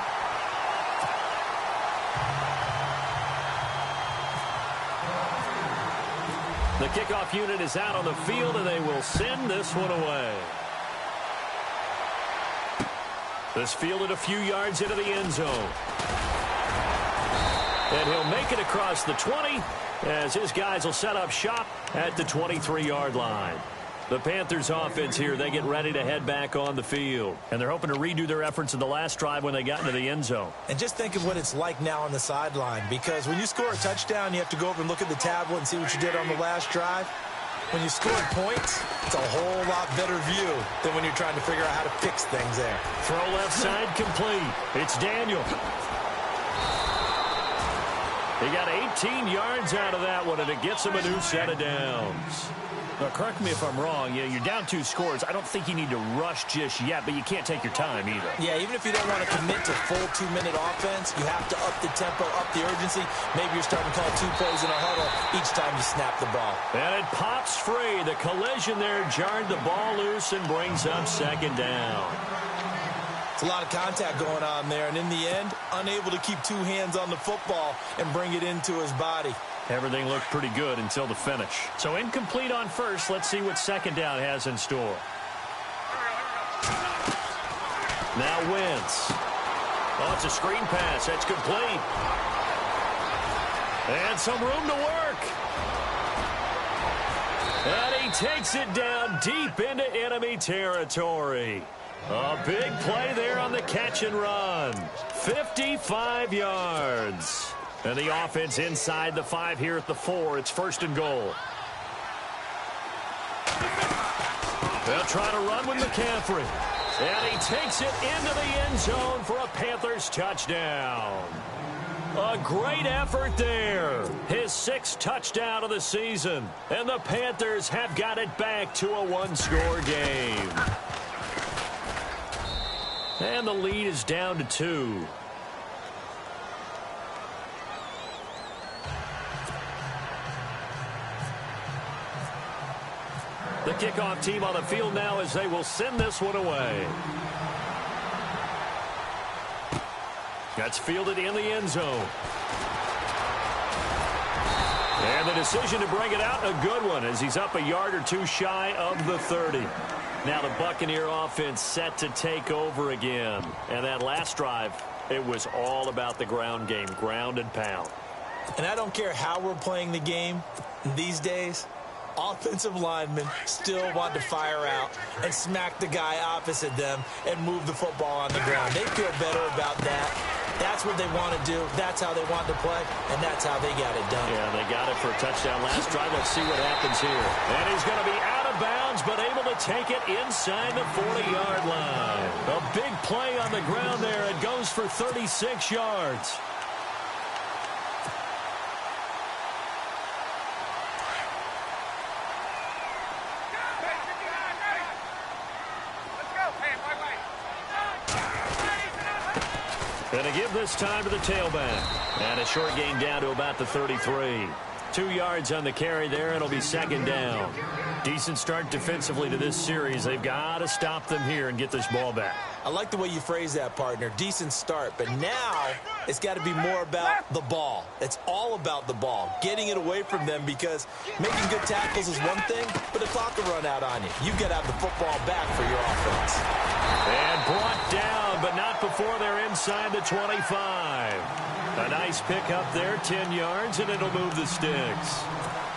The kickoff unit is out on the field, and they will send this one away. This fielded a few yards into the end zone. And he'll make it across the 20 as his guys will set up shop at the 23-yard line. The Panthers offense here, they get ready to head back on the field. And they're hoping to redo their efforts in the last drive when they got into the end zone. And just think of what it's like now on the sideline, because when you score a touchdown, you have to go over and look at the tablet and see what you did on the last drive. When you score points, it's a whole lot better view than when you're trying to figure out how to fix things there. Throw left side complete. It's Daniel. He got 18 yards out of that one, and it gets him a new set of downs. Now, correct me if I'm wrong. You're down 2 scores. I don't think you need to rush just yet, but you can't take your time either. Yeah, even if you don't want to commit to full 2-minute offense, you have to up the tempo, up the urgency. Maybe you're starting to call 2 plays in a huddle each time you snap the ball. And it pops free. The collision there jarred the ball loose and brings up second down. It's a lot of contact going on there, and in the end, unable to keep 2 hands on the football and bring it into his body. Everything looked pretty good until the finish. So incomplete on first. Let's see what second down has in store. Now Wentz. Oh, it's a screen pass. That's complete. And some room to work. And he takes it down deep into enemy territory. A big play there on the catch and run. 55 yards. And the offense inside the 5 here at the 4. It's first and goal. They'll try to run with McCaffrey. And he takes it into the end zone for a Panthers touchdown. A great effort there. His 6th touchdown of the season. And the Panthers have got it back to a 1-score game. And the lead is down to 2. The kickoff team on the field now as they will send this one away. That's fielded in the end zone. And the decision to bring it out, a good one, as he's up a yard or 2 shy of the 30. Now the Buccaneer offense set to take over again. And that last drive, it was all about the ground game, ground and pound. And I don't care how we're playing the game these days, offensive linemen still want to fire out and smack the guy opposite them and move the football on the ground. They feel better about that. That's what they want to do. That's how they want to play, and that's how they got it done. Yeah, they got it for a touchdown last drive. Let's see what happens here. And he's going to be out of bounds, but able to take it inside the 40-yard line. A big play on the ground there. It goes for 36 yards. Going to give this time to the tailback. And a short gain down to about the 33. 2 yards on the carry there. It'll be second down. Decent start defensively to this series. They've got to stop them here and get this ball back. I like the way you phrase that, partner. Decent start. But now it's got to be more about the ball. It's all about the ball. Getting it away from them, because making good tackles is one thing, but the clock will run out on you. You've got to have the football back for your offense. And brought down, but not before they're inside the 25. A nice pickup there, 10 yards, and it'll move the sticks.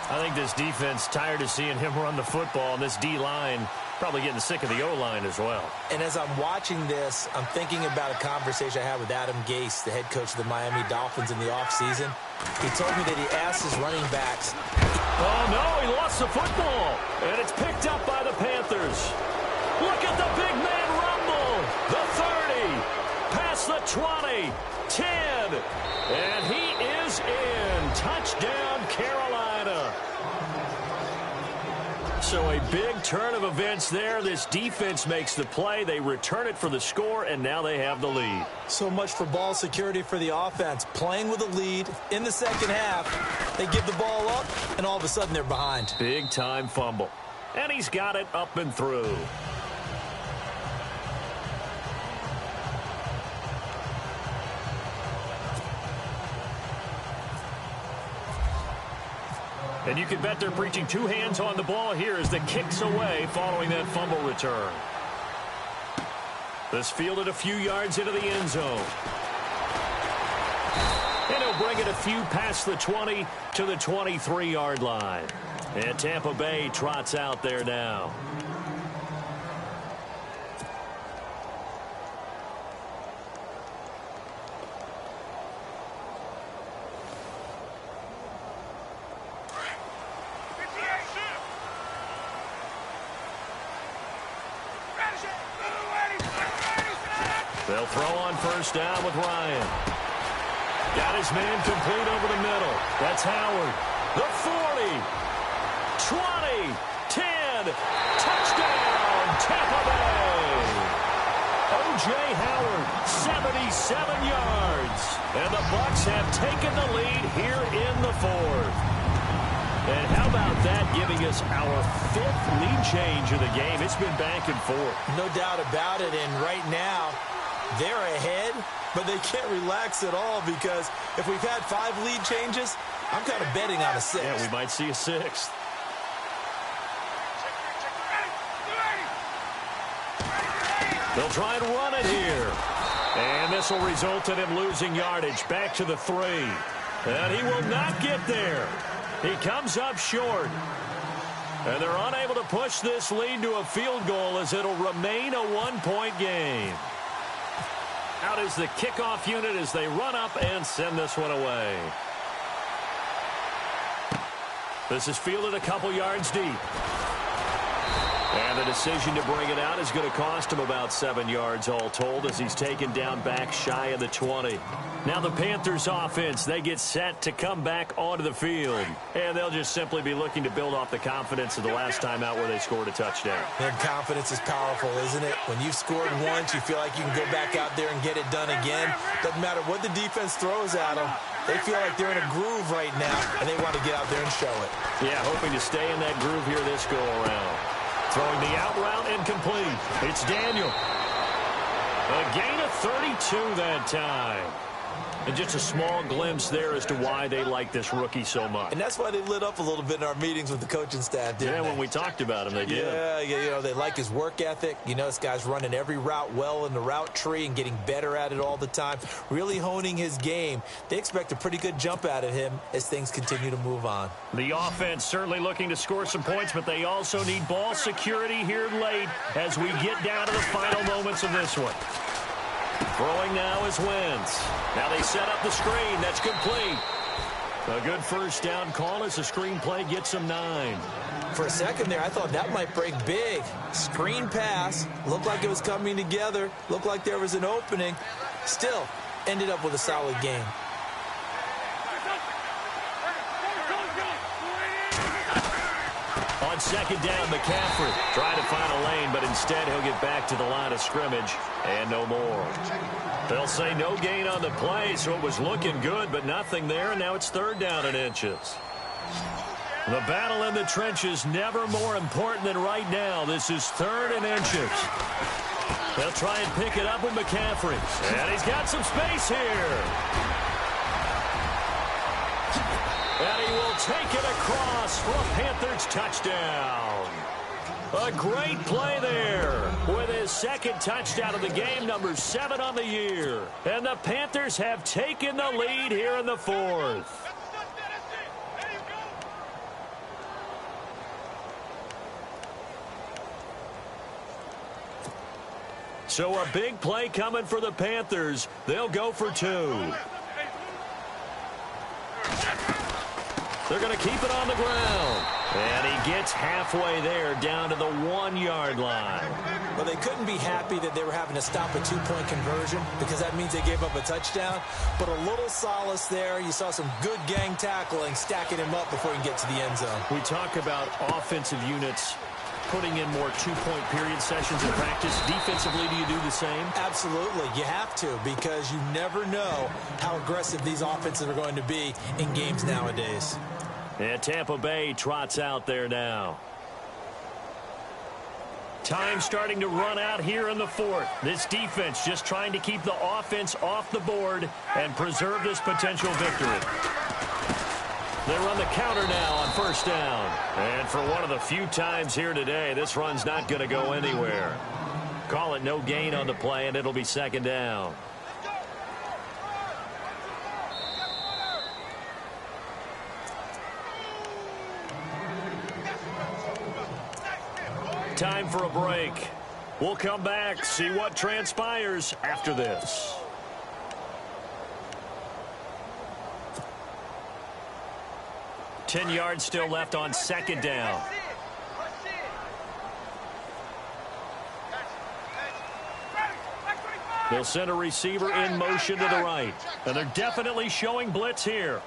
I think this defense tired of seeing him run the football, and this D-line probably getting sick of the O-line as well. And as I'm watching this, I'm thinking about a conversation I had with Adam Gase, the head coach of the Miami Dolphins, in the offseason. He told me that he asked his running backs. Oh, no, he lost the football, and it's picked up by the Panthers. Look at the big man rumble. The 30, past the 20, 10, and he is in. Touchdown, Carolina. So a big turn of events there. This defense makes the play. They return it for the score, and now they have the lead. So much for ball security for the offense. Playing with a lead in the second half. They give the ball up, and all of a sudden they're behind. Big time fumble. And he's got it up and through. And you can bet they're preaching 2 hands on the ball here as the kick's away following that fumble return. This fielded a few yards into the end zone. And He'll bring it a few past the 20 to the 23-yard line. And Tampa Bay trots out there now. They'll throw on first down with Ryan. Got his man complete over the middle. That's Howard. The 40, 20, 10, touchdown, Tampa Bay. O.J. Howard, 77 yards. And the Bucs have taken the lead here in the fourth. And how about that giving us our 5th lead change of the game? It's been back and forth. No doubt about it. And right now, they're ahead, but they can't relax at all because if we've had 5 lead changes, I'm kind of betting on a 6th. Yeah, we might see a 6th. They'll try and run it here. And this will result in him losing yardage back to the 3. And he will not get there. He comes up short. And they're unable to push this lead to a field goal as it'll remain a 1-point game. Out is the kickoff unit as they run up and send this one away. This is fielded a couple yards deep. And the decision to bring it out is going to cost him about 7 yards all told as he's taken down back shy of the 20. Now the Panthers offense, they get set to come back onto the field. And they'll just simply be looking to build off the confidence of the last time out where they scored a touchdown. And confidence is powerful, isn't it? When you've scored once, you feel like you can go back out there and get it done again. Doesn't matter what the defense throws at them. They feel like they're in a groove right now, and they want to get out there and show it. Yeah, hoping to stay in that groove here this go-around. Throwing the out route incomplete. It's Daniel. A gain of 32 that time. And just a small glimpse there as to why they like this rookie so much. And that's why they lit up a little bit in our meetings with the coaching staff, didn't they? Yeah, when we talked about him, they did. Yeah, you know, they like his work ethic. You know, this guy's running every route well in the route tree and getting better at it all the time, really honing his game. They expect a pretty good jump out of him as things continue to move on. The offense certainly looking to score some points, but they also need ball security here late as we get down to the final moments of this one. Throwing now is Wentz. Now they set up the screen. That's complete. A good first down call as the screen play gets them 9. For a second there, I thought that might break big. Screen pass. Looked like it was coming together. Looked like there was an opening. Still, ended up with a solid game. On second down, McCaffrey trying to find a lane, but instead he'll get back to the line of scrimmage and no more. They'll say no gain on the play, so it was looking good, but nothing there, and now it's 3rd down and inches. The battle in the trenches never more important than right now. This is 3rd and inches. They'll try and pick it up with McCaffrey, and he's got some space here. And he will take it across for a Panthers touchdown. A great play there with his 2nd touchdown of the game, number 7 on the year. And the Panthers have taken the lead here in the 4th. So a big play coming for the Panthers. They'll go for 2. They're going to keep it on the ground. And he gets halfway there down to the 1-yard line. Well, they couldn't be happy that they were having to stop a 2-point conversion because that means they gave up a touchdown. But a little solace there. You saw some good gang tackling, stacking him up before he can get to the end zone. We talk about offensive units putting in more 2-point period sessions in practice. Defensively, do you do the same? Absolutely. You have to because you never know how aggressive these offenses are going to be in games nowadays. And Tampa Bay trots out there now. Time starting to run out here in the 4th. This defense just trying to keep the offense off the board and preserve this potential victory. They run the counter now on first down. And for one of the few times here today, this run's not going to go anywhere. Call it no gain on the play, and it'll be 2nd down. Time for a break. We'll come back, see what transpires after this. Ten yards still left on second down. They'll send a receiver in motion to the right. And they're definitely showing blitz here.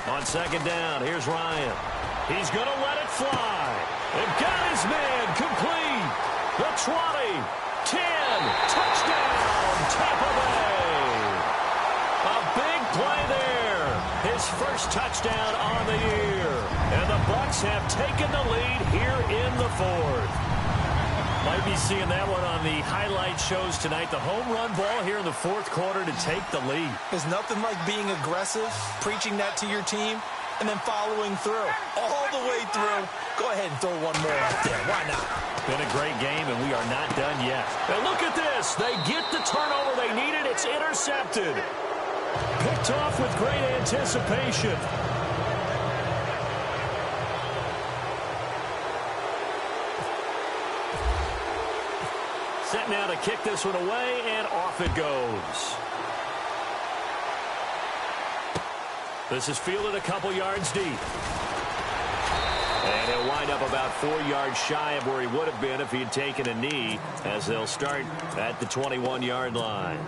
On second down, here's Ryan. He's going to let it fly. And got his man complete. The 20, 10, touchdown, Tampa Bay. A big play there. His first touchdown on the year. And the Bucs have taken the lead here in the fourth. Might be seeing that one on the highlight shows tonight. The home run ball here in the fourth quarter to take the lead. There's nothing like being aggressive, preaching that to your team, and then following through. All the way through. Go ahead and throw one more out there. Why not? Been a great game, and we are not done yet. And look at this. They get the turnover they needed. It's intercepted. Picked off with great anticipation. Set now to kick this one away, and off it goes. This is fielded a couple yards deep. And he'll wind up about 4 yards shy of where he would have been if he had taken a knee, as they'll start at the 21-yard line.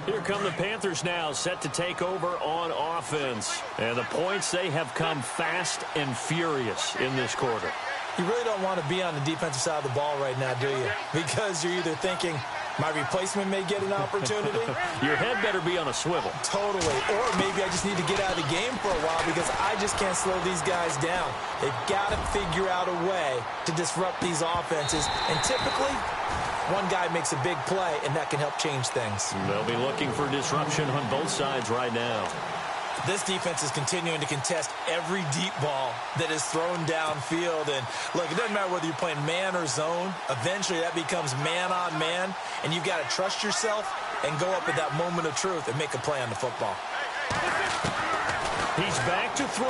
Here come the Panthers now, set to take over on offense. And the points, they have come fast and furious in this quarter. You really don't want to be on the defensive side of the ball right now, do you? Because you're either thinking, my replacement may get an opportunity. Your head better be on a swivel. Totally. Or maybe I just need to get out of the game for a while because I just can't slow these guys down. They've got to figure out a way to disrupt these offenses. And typically, one guy makes a big play, and that can help change things. They'll be looking for disruption on both sides right now. This defense is continuing to contest every deep ball that is thrown downfield. And, look, it doesn't matter whether you're playing man or zone. Eventually, that becomes man-on-man, and you've got to trust yourself and go up at that moment of truth and make a play on the football. He's back to throw.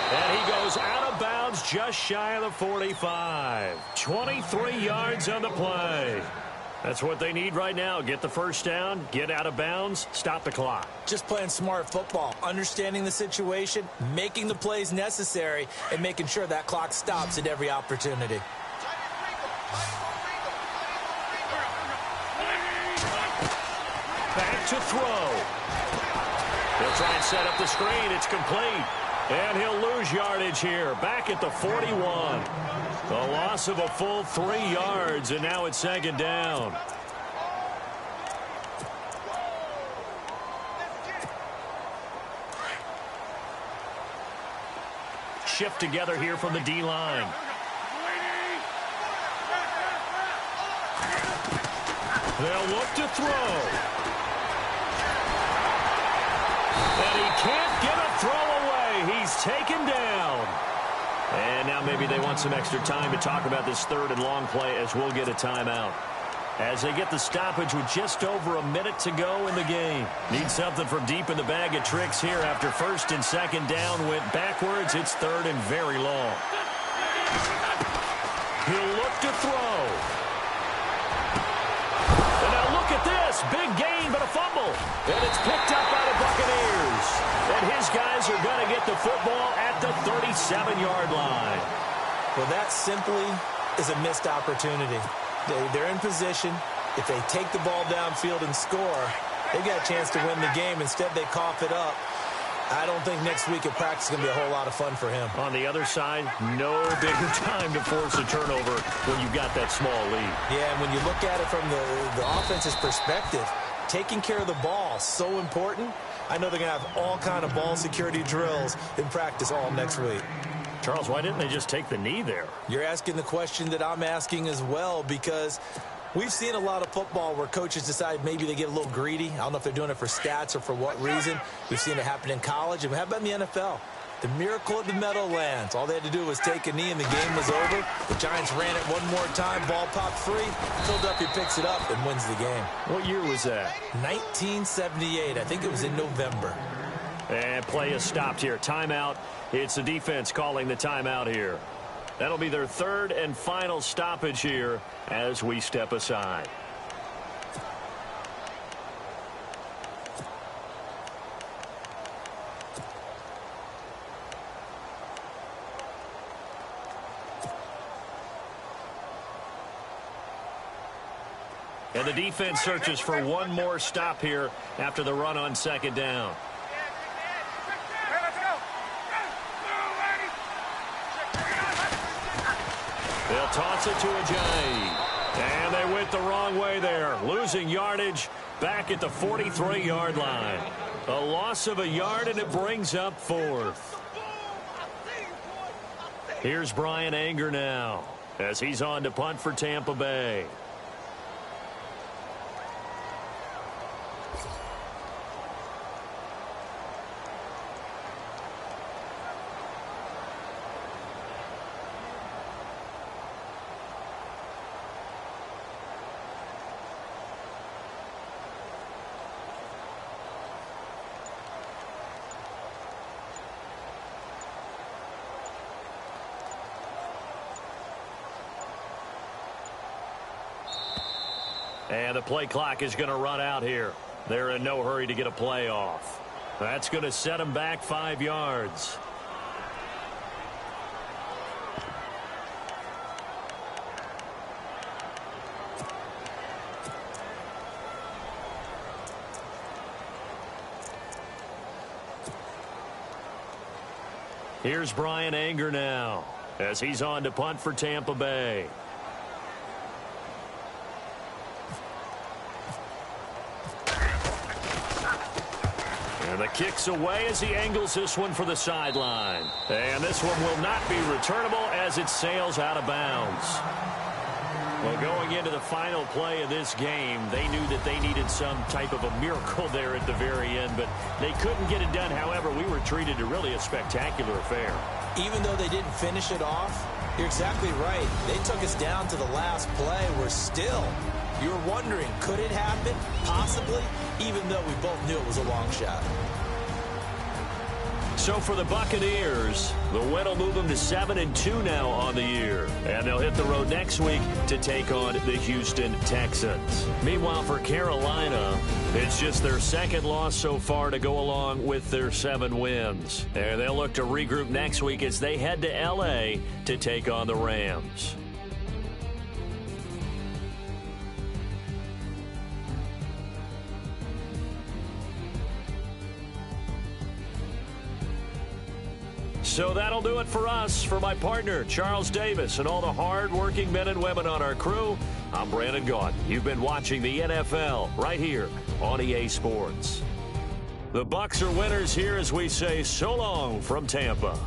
And he goes out of bounds just shy of the 45. 23 yards on the play. That's what they need right now. Get the first down, get out of bounds, stop the clock. Just playing smart football, understanding the situation, making the plays necessary, and making sure that clock stops at every opportunity. Back to throw. He'll try and set up the screen. It's complete. And he'll lose yardage here. Back at the 41. The loss of a full 3 yards, and now it's second down. Shift together here from the D-line. They'll look to throw. And he can't get a throw away. He's taken down. And now maybe they want some extra time to talk about this third and long play, as we'll get a timeout. As they get the stoppage with just over a minute to go in the game. Need something from deep in the bag of tricks here after first and second down went backwards. It's third and very long. He'll look to throw. And now look at this. Big gain, but a fumble. And it's picked up by the Buccaneers. And his guys are going to get the football at the 37-yard line. Well, that simply is a missed opportunity. They're in position. If they take the ball downfield and score, they've got a chance to win the game. Instead, they cough it up. I don't think next week at practice is going to be a whole lot of fun for him. On the other side, no bigger time to force a turnover when you've got that small lead. Yeah, and when you look at it from the offense's perspective, taking care of the ball, so important. I know they're going to have all kind of ball security drills in practice all next week. Charles, why didn't they just take the knee there? You're asking the question that I'm asking as well, because we've seen a lot of football where coaches decide maybe they get a little greedy. I don't know if they're doing it for stats or for what reason. We've seen it happen in college. And how about in the NFL? The miracle of the Meadowlands. All they had to do was take a knee and the game was over. The Giants ran it one more time. Ball popped free. Philadelphia picks it up and wins the game. What year was that? 1978. I think it was in November. And play is stopped here. Timeout. It's the defense calling the timeout here. That'll be their third and final stoppage here as we step aside. And the defense searches for one more stop here after the run on second down. They'll toss it to Ajayi. And they went the wrong way there, losing yardage back at the 43-yard line. A loss of a yard, and it brings up fourth. Here's Bryan Anger now as he's on to punt for Tampa Bay. And the play clock is going to run out here. They're in no hurry to get a play off. That's going to set them back 5 yards. Here's Bryan Anger now as he's on to punt for Tampa Bay. And the kick's away as he angles this one for the sideline. And this one will not be returnable as it sails out of bounds. Well, going into the final play of this game, they knew that they needed some type of a miracle there at the very end, but they couldn't get it done. However, we were treated to really a spectacular affair. Even though they didn't finish it off, you're exactly right. They took us down to the last play. We're still, you were wondering, could it happen? Possibly, even though we both knew it was a long shot. So for the Buccaneers, the win will move them to 7-2 now on the year. And they'll hit the road next week to take on the Houston Texans. Meanwhile, for Carolina, it's just their second loss so far to go along with their 7 wins. And they'll look to regroup next week as they head to L.A. to take on the Rams. So that'll do it for us. For my partner, Charles Davis, and all the hard-working men and women on our crew, I'm Brandon Gaudin. You've been watching the NFL right here on EA Sports. The Bucs are winners here as we say so long from Tampa.